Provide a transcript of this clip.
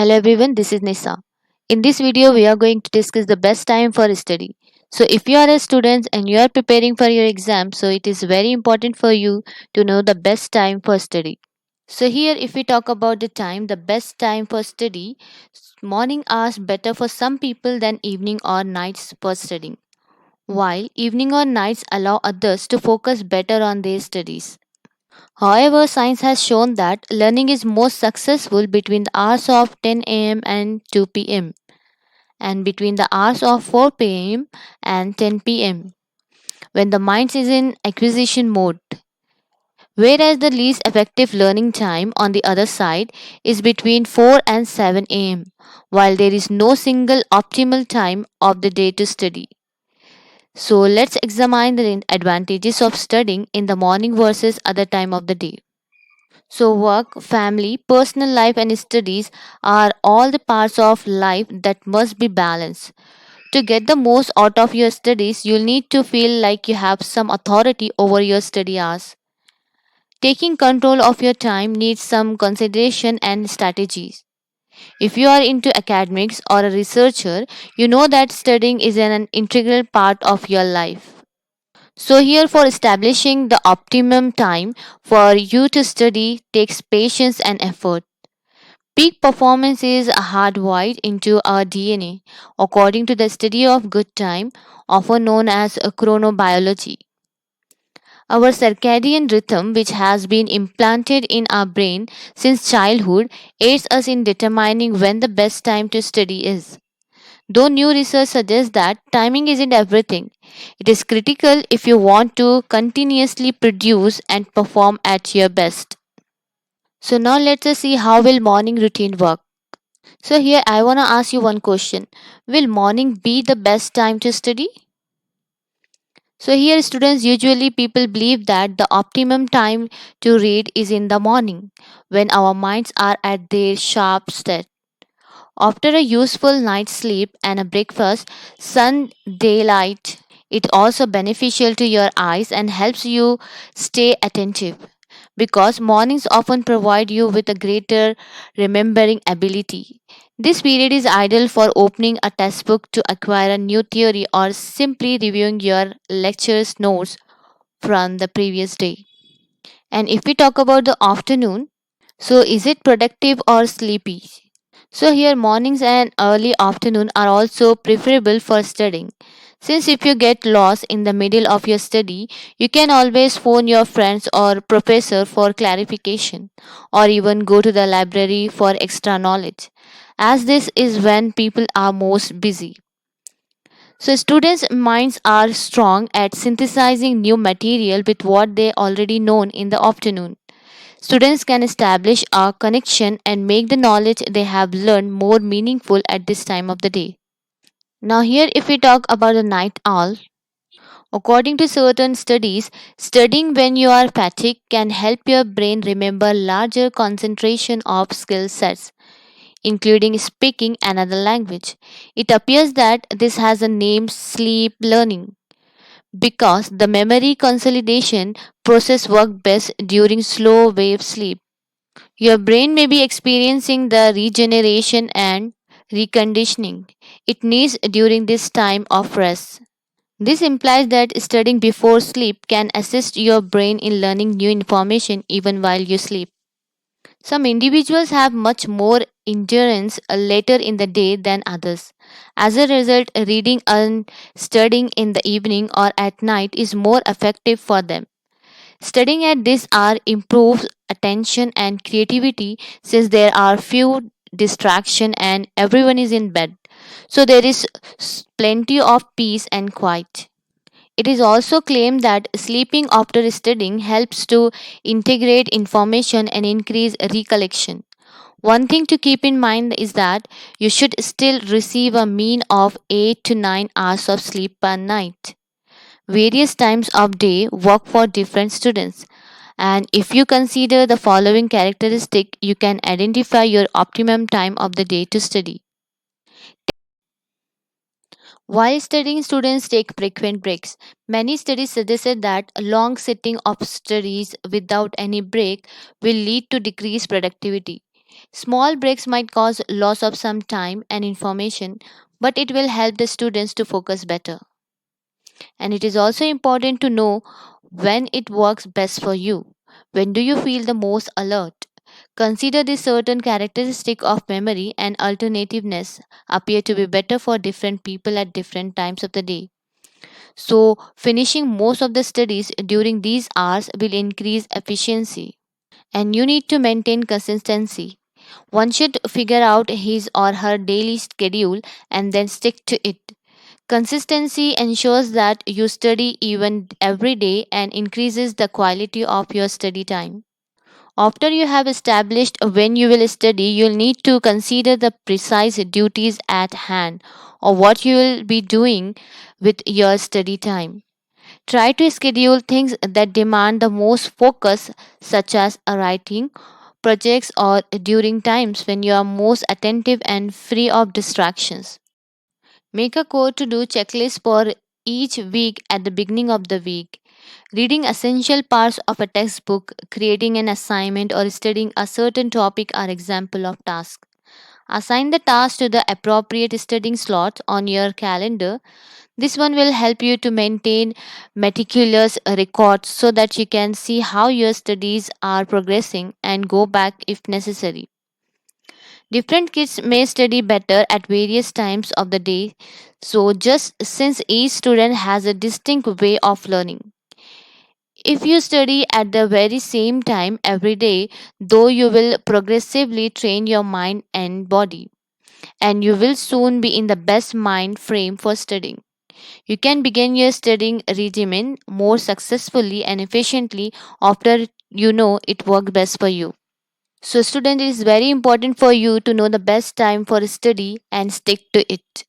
Hello everyone, this is Nisa. In this video, we are going to discuss the best time for study. So, if you are a student and you are preparing for your exam, so it is very important for you to know the best time for study. So, here, if we talk about the time, the best time for study, morning hours better for some people than evening or nights for studying, while evening or nights allow others to focus better on their studies. However, science has shown that learning is most successful between the hours of 10 a.m. and 2 p.m. and between the hours of 4 p.m. and 10 p.m. when the mind is in acquisition mode. Whereas the least effective learning time on the other side is between 4 and 7 a.m., while there is no single optimal time of the day to study. So let's examine the advantages of studying in the morning versus other time of the day. So, work, family, personal life, and studies are all the parts of life that must be balanced. To get the most out of your studies, you'll need to feel like you have some authority over your study hours. Taking control of your time needs some consideration and strategies. If you are into academics or a researcher, you know that studying is an integral part of your life. So, here for establishing the optimum time for you to study takes patience and effort. Peak performance is hardwired into our DNA, according to the study of good time, often known as chronobiology. Our circadian rhythm, which has been implanted in our brain since childhood, aids us in determining when the best time to study is. Though new research suggests that timing isn't everything, it is critical if you want to continuously produce and perform at your best. So now let's see how will morning routine work. So here I want to ask you one question. Will morning be the best time to study? So here students usually people believe that the optimum time to read is in the morning when our minds are at their sharp state. After a useful night's sleep and a breakfast, sun daylight it also beneficial to your eyes and helps you stay attentive because mornings often provide you with a greater remembering ability. This period is ideal for opening a textbook to acquire a new theory or simply reviewing your lecture's notes from the previous day. And if we talk about the afternoon, so is it productive or sleepy? So here mornings and early afternoon are also preferable for studying. Since if you get lost in the middle of your study, you can always phone your friends or professor for clarification or even go to the library for extra knowledge as this is when people are most busy. So students' minds are strong at synthesizing new material with what they already know in the afternoon. Students can establish a connection and make the knowledge they have learned more meaningful at this time of the day. Now, here, if we talk about the night owl, according to certain studies, studying when you are fatigued can help your brain remember larger concentration of skill sets, including speaking another language. It appears that this has a name sleep learning because the memory consolidation process works best during slow wave sleep. Your brain may be experiencing the regeneration and reconditioning it needs during this time of rest. This implies that studying before sleep can assist your brain in learning new information even while you sleep. Some individuals have much more endurance later in the day than others. As a result, reading and studying in the evening or at night is more effective for them. Studying at this hour improves attention and creativity since there are few distractions and everyone is in bed. So there is plenty of peace and quiet. It is also claimed that sleeping after studying helps to integrate information and increase recollection. One thing to keep in mind is that you should still receive a mean of 8 to 9 hours of sleep per night. Various times of day work for different students. And if you consider the following characteristic, you can identify your optimum time of the day to study. While studying, students take frequent breaks. Many studies suggested that a long sitting of studies without any break will lead to decreased productivity. Small breaks might cause loss of some time and information, but it will help the students to focus better. And it is also important to know when it works best for you. When do you feel the most alert? Consider the certain characteristic of memory and alternativeness appear to be better for different people at different times of the day. So, finishing most of the studies during these hours will increase efficiency. And you need to maintain consistency. One should figure out his or her daily schedule and then stick to it. Consistency ensures that you study even every day and increases the quality of your study time. After you have established when you will study, you'll need to consider the precise duties at hand or what you will be doing with your study time. Try to schedule things that demand the most focus, such as writing, projects, or during times when you are most attentive and free of distractions. Make a core to do checklist for each week at the beginning of the week. Reading essential parts of a textbook, creating an assignment, or studying a certain topic are example of tasks. Assign the task to the appropriate studying slots on your calendar. This one will help you to maintain meticulous records so that you can see how your studies are progressing and go back if necessary. Different kids may study better at various times of the day, so just since each student has a distinct way of learning. If you study at the very same time every day, though you will progressively train your mind and body, and you will soon be in the best mind frame for studying. You can begin your studying regimen more successfully and efficiently after you know it worked best for you. So, student, it is very important for you to know the best time for study and stick to it.